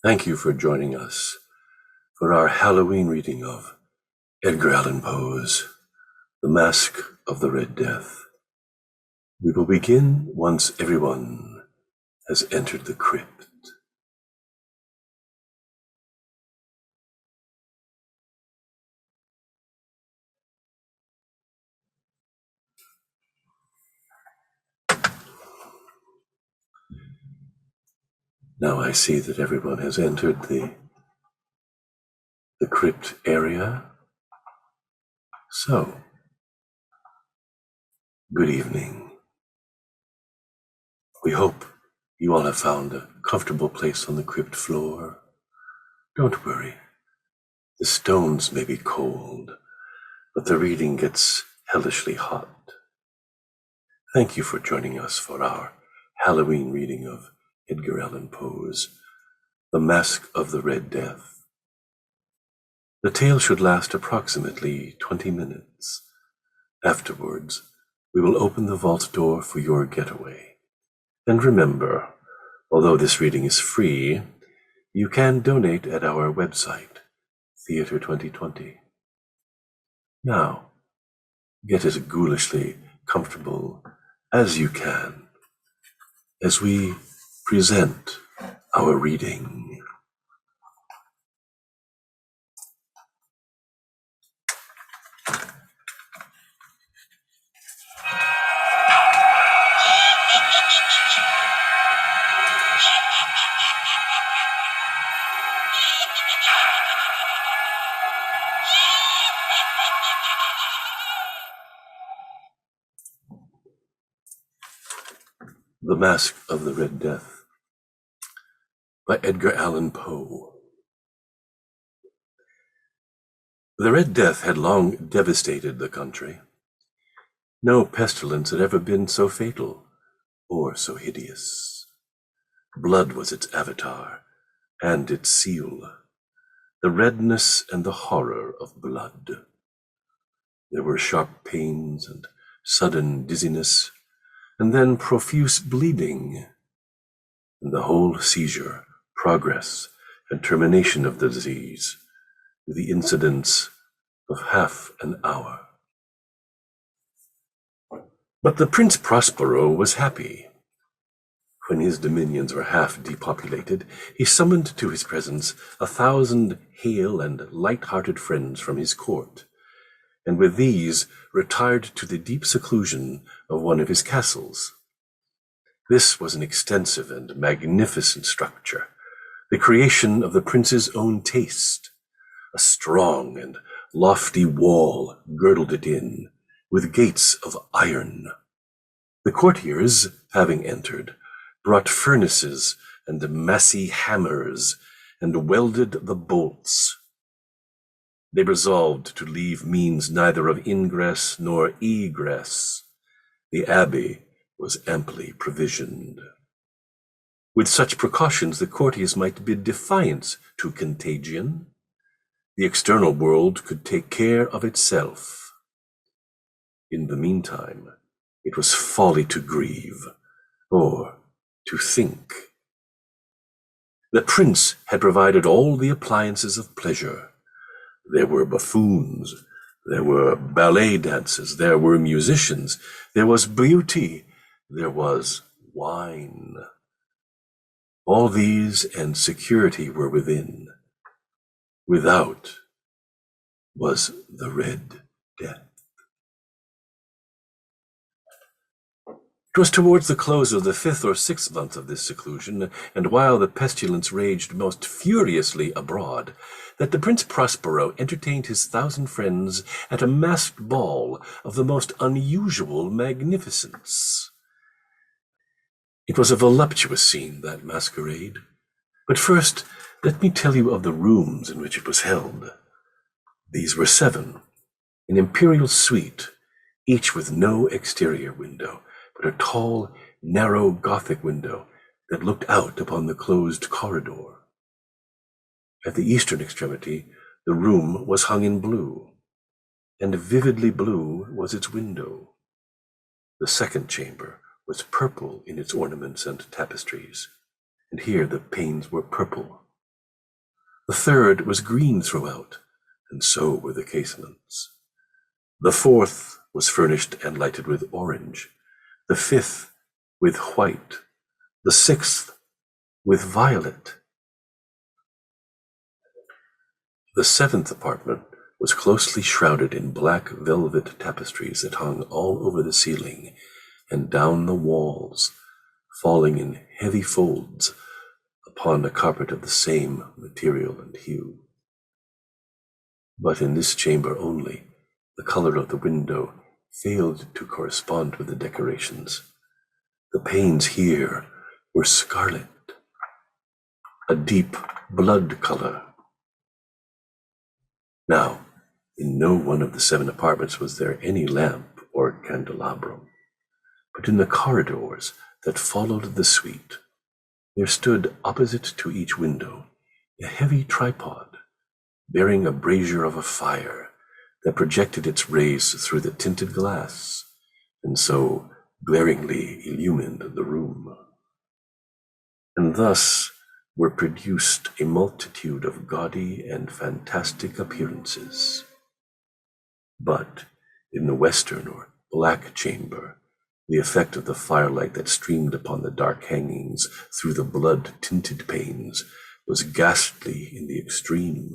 Thank you for joining us for our Halloween reading of Edgar Allan Poe's The Masque of the Red Death. We will begin once everyone has entered the crypt. Now I see that everyone has entered the crypt area. So, good evening. We hope you all have found a comfortable place on the crypt floor. Don't worry. The stones may be cold, but the reading gets hellishly hot. Thank you for joining us for our Halloween reading of Edgar Allan Poe's The Masque of the Red Death. The tale should last approximately 20 minutes. Afterwards, we will open the vault door for your getaway. And remember, although this reading is free, you can donate at our website, Theater 2020. Now, get as ghoulishly comfortable as you can as we present our reading. The Masque of the Red Death by Edgar Allan Poe. The Red Death had long devastated the country. No pestilence had ever been so fatal or so hideous. Blood was its avatar and its seal, the redness and the horror of blood. There were sharp pains and sudden dizziness, and then profuse bleeding, and the whole seizure, progress, and termination of the disease, with the incidence of half an hour. But the Prince Prospero was happy. When his dominions were half depopulated, he summoned to his presence 1,000 hale and light-hearted friends from his court, and with these retired to the deep seclusion of one of his castles. This was an extensive and magnificent structure, the creation of the prince's own taste. A strong and lofty wall girdled it in, with gates of iron. The courtiers, having entered, brought furnaces and massy hammers, and welded the bolts. They resolved to leave means neither of ingress nor egress. The abbey was amply provisioned. With such precautions, the courtiers might bid defiance to contagion. The external world could take care of itself. In the meantime, it was folly to grieve, or to think. The prince had provided all the appliances of pleasure. There were buffoons, there were ballet dances, there were musicians, there was beauty, there was wine. All these and security were within. Without was the Red Death. It was towards the close of the 5th or 6th month of this seclusion, and while the pestilence raged most furiously abroad, that the Prince Prospero entertained his 1,000 friends at a masked ball of the most unusual magnificence. It was a voluptuous scene, that masquerade. But first, let me tell you of the rooms in which it was held. These were 7, an imperial suite, each with no exterior window, but a tall, narrow Gothic window that looked out upon the closed corridor. At the eastern extremity, the room was hung in blue, and vividly blue was its window. The second chamber was purple in its ornaments and tapestries, and here the panes were purple, The third was green throughout, and so were the casements. The fourth was furnished and lighted with orange, the fifth with white, the sixth with violet. The seventh apartment was closely shrouded in black velvet tapestries that hung all over the ceiling and down the walls, falling in heavy folds upon a carpet of the same material and hue. But in this chamber only, the color of the window failed to correspond with the decorations. The panes here were scarlet, a deep blood color. Now, in no one of the 7 apartments was there any lamp or candelabrum, but in the corridors that followed the suite, there stood opposite to each window a heavy tripod bearing a brazier of a fire that projected its rays through the tinted glass and so glaringly illumined the room. And thus were produced a multitude of gaudy and fantastic appearances. But in the western or black chamber, the effect of the firelight that streamed upon the dark hangings through the blood-tinted panes was ghastly in the extreme,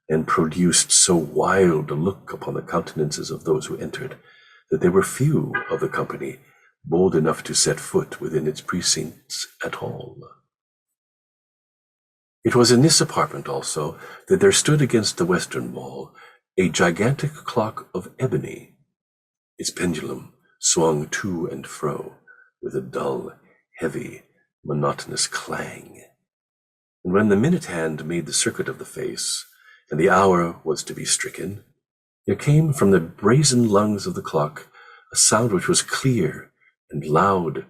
and produced so wild a look upon the countenances of those who entered, that there were few of the company bold enough to set foot within its precincts at all. It was in this apartment also that there stood against the western wall a gigantic clock of ebony. Its pendulum swung to and fro with a dull, heavy, monotonous clang. And when the minute hand made the circuit of the face, and the hour was to be stricken, there came from the brazen lungs of the clock a sound which was clear and loud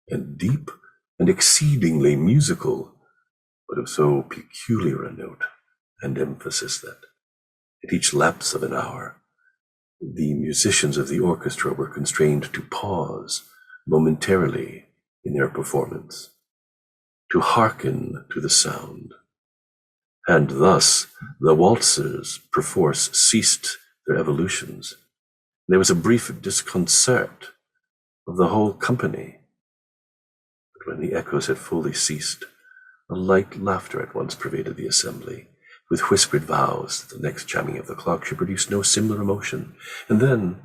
and deep and exceedingly musical, but of so peculiar a note and emphasis that, at each lapse of an hour, the musicians of the orchestra were constrained to pause momentarily in their performance, to hearken to the sound. And thus the waltzers perforce ceased their evolutions. There was a brief disconcert of the whole company. But when the echoes had fully ceased, a light laughter at once pervaded the assembly, with whispered vows that the next chiming of the clock should produce no similar emotion. And then,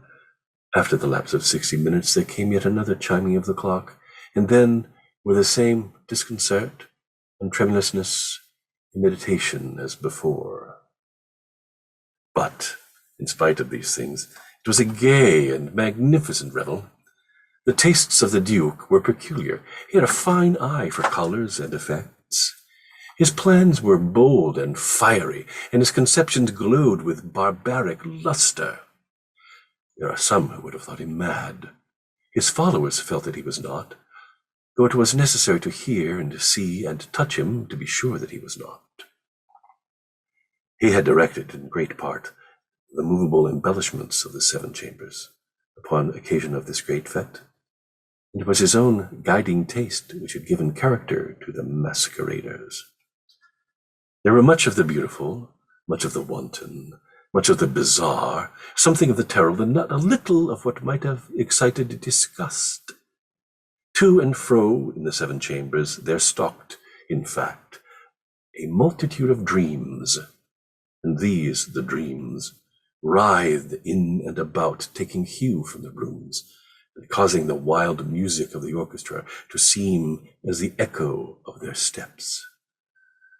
after the lapse of 60 minutes, there came yet another chiming of the clock, and then, with the same disconcert and tremulousness and meditation as before. But, in spite of these things, it was a gay and magnificent revel. The tastes of the Duke were peculiar. He had a fine eye for colors and effects. His plans were bold and fiery, and his conceptions glowed with barbaric luster. There are some who would have thought him mad. His followers felt that he was not, though it was necessary to hear and see and touch him to be sure that he was not. He had directed, in great part, the movable embellishments of the 7 chambers upon occasion of this great fete. And it was his own guiding taste which had given character to the masqueraders. There were much of the beautiful, much of the wanton, much of the bizarre, something of the terrible, and not a little of what might have excited disgust. To and fro in the 7 chambers there stalked, in fact, a multitude of dreams, and these, the dreams, writhed in and about, taking hue from the rooms, and causing the wild music of the orchestra to seem as the echo of their steps.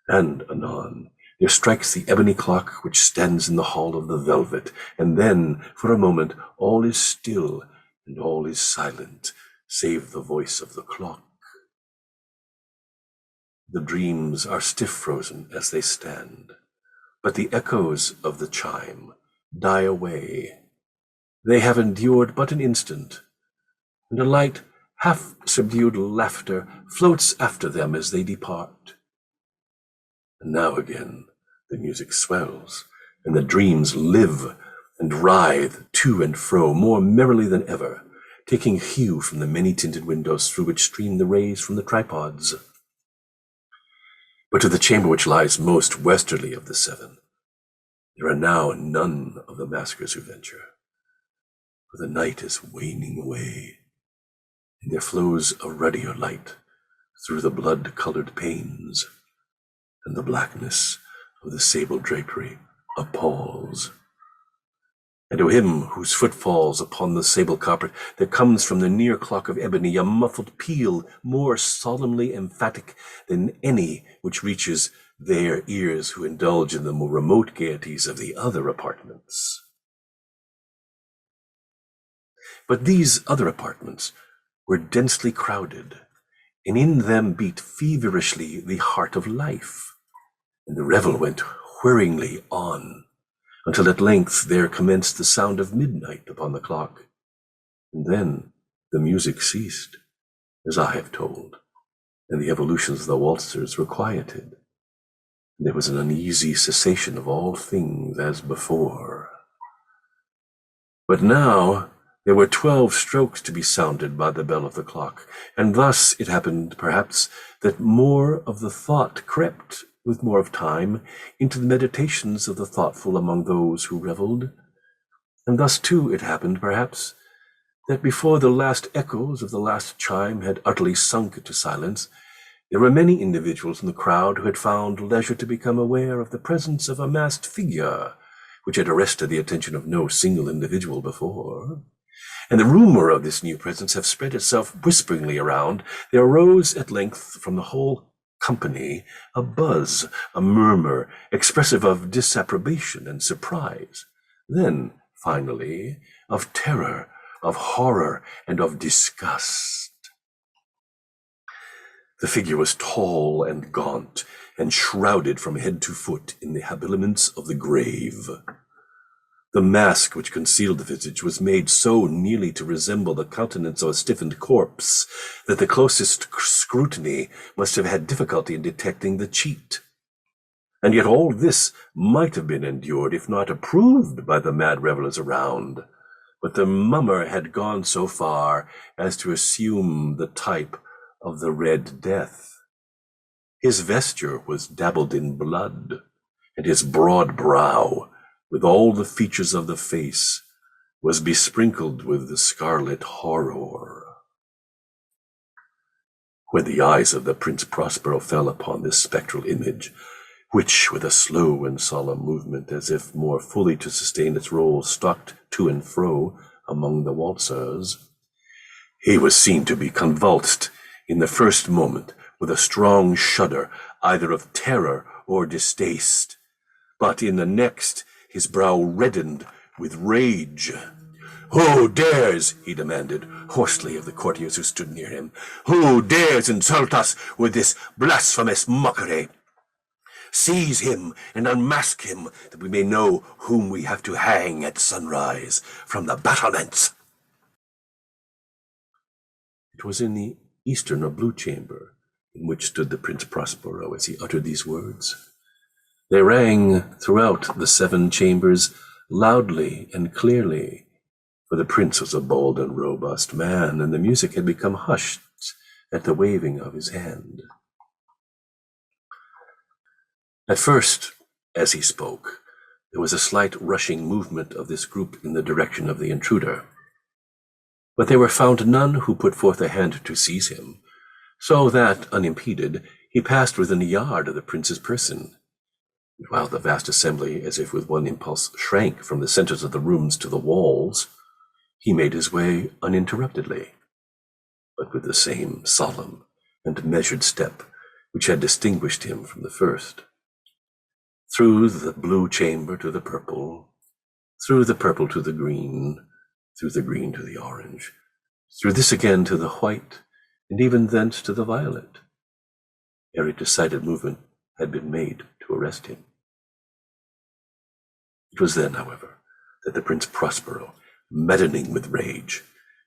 And anon, there strikes the ebony clock which stands in the hall of the velvet, and then, for a moment, all is still and all is silent, save the voice of the clock. The dreams are stiff frozen as they stand, but the echoes of the chime die away. They have endured but an instant, and a light, half-subdued laughter floats after them as they depart. And now again the music swells, and the dreams live and writhe to and fro more merrily than ever, taking hue from the many-tinted windows through which stream the rays from the tripods. But to the chamber which lies most westerly of the seven, there are now none of the maskers who venture, for the night is waning away, and there flows a ruddier light through the blood-colored panes, and the blackness of the sable drapery appalls. And to him whose foot falls upon the sable carpet, there comes from the near clock of ebony a muffled peal more solemnly emphatic than any which reaches their ears who indulge in the more remote gaieties of the other apartments. But these other apartments were densely crowded, and in them beat feverishly the heart of life, and the revel went whirringly on, until at length there commenced the sound of midnight upon the clock, and then the music ceased, as I have told, and the evolutions of the waltzers were quieted, and there was an uneasy cessation of all things as before. But now there were 12 strokes to be sounded by the bell of the clock, and thus it happened, perhaps, that more of the thought crept, with more of time, into the meditations of the thoughtful among those who revelled. And thus, too, it happened, perhaps, that before the last echoes of the last chime had utterly sunk into silence, there were many individuals in the crowd who had found leisure to become aware of the presence of a masked figure, which had arrested the attention of no single individual before. And the rumor of this new presence having spread itself whisperingly around, there arose at length from the whole company a buzz, a murmur, expressive of disapprobation and surprise, then, finally, of terror, of horror, and of disgust. The figure was tall and gaunt, and shrouded from head to foot in the habiliments of the grave. The mask which concealed the visage was made so nearly to resemble the countenance of a stiffened corpse that the closest scrutiny must have had difficulty in detecting the cheat. And yet all this might have been endured, if not approved, by the mad revellers around. But the mummer had gone so far as to assume the type of the Red Death. His vesture was dabbled in blood, and his broad brow, with all the features of the face, was besprinkled with the scarlet horror. When the eyes of the Prince Prospero fell upon this spectral image, which, with a slow and solemn movement, as if more fully to sustain its role, stalked to and fro among the waltzers, he was seen to be convulsed in the first moment with a strong shudder, either of terror or distaste, but in the next his brow reddened with rage. "Who dares," he demanded hoarsely of the courtiers who stood near him, "who dares insult us with this blasphemous mockery? Seize him and unmask him, that we may know whom we have to hang at sunrise from the battlements." It was in the eastern or blue chamber in which stood the Prince Prospero as he uttered these words. They rang throughout the 7 chambers loudly and clearly, for the prince was a bold and robust man, and the music had become hushed at the waving of his hand. At first, as he spoke, there was a slight rushing movement of this group in the direction of the intruder, but there were found none who put forth a hand to seize him, so that, unimpeded, he passed within a yard of the prince's person. While the vast assembly, as if with one impulse, shrank from the centers of the rooms to the walls, he made his way uninterruptedly, but with the same solemn and measured step which had distinguished him from the first. Through the blue chamber to the purple, through the purple to the green, through the green to the orange, through this again to the white, and even thence to the violet. Every decided movement had been made to arrest him. It was then, however, that the Prince Prospero, maddening with rage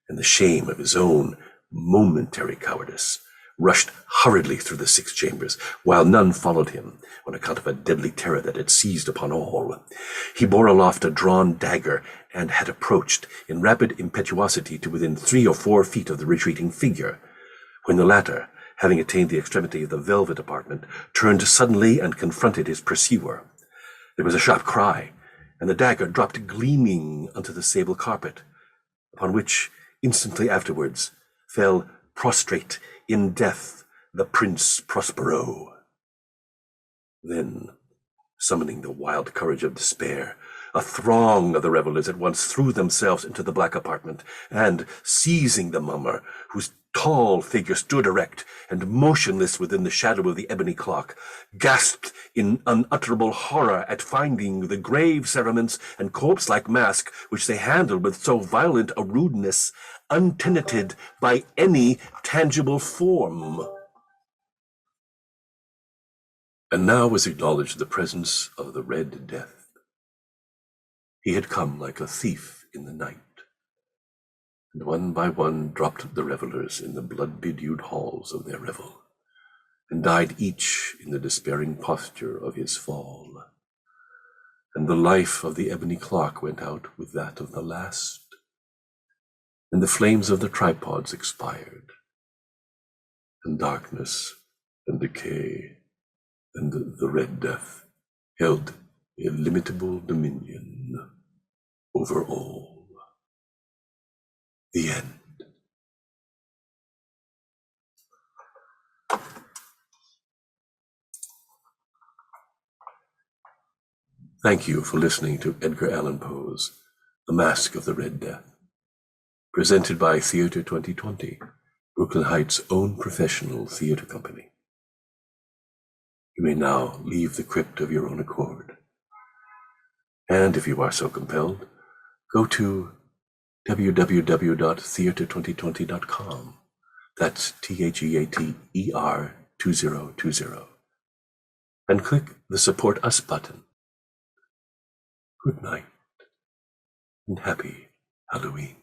and the shame of his own momentary cowardice, rushed hurriedly through the 6 chambers, while none followed him, on account of a deadly terror that had seized upon all. He bore aloft a drawn dagger, and had approached in rapid impetuosity to within 3 or 4 feet of the retreating figure, when the latter, having attained the extremity of the velvet apartment, turned suddenly and confronted his pursuer. There was a sharp cry, and the dagger dropped gleaming onto the sable carpet, upon which, instantly afterwards, fell prostrate in death the Prince Prospero. Then, summoning the wild courage of despair, a throng of the revelers at once threw themselves into the black apartment, and, seizing the mummer, whose tall figure stood erect and motionless within the shadow of the ebony clock, gasped in unutterable horror at finding the grave cerements and corpse-like mask which they handled with so violent a rudeness untenanted by any tangible form. And now was acknowledged the presence of the Red Death. He had come like a thief in the night, and one by one dropped the revelers in the blood-bedewed halls of their revel, and died each in the despairing posture of his fall. And the life of the ebony clock went out with that of the last, and the flames of the tripods expired, and darkness and decay and the Red Death held illimitable dominion over all. The end. Thank you for listening to Edgar Allan Poe's The Masque of the Red Death, presented by Theatre 2020, Brooklyn Heights' own professional theatre company. You may now leave the crypt of your own accord. And if you are so compelled, go to www.theatre2020.com. That's THEATER 2020. And click the Support Us button. Good night and happy Halloween.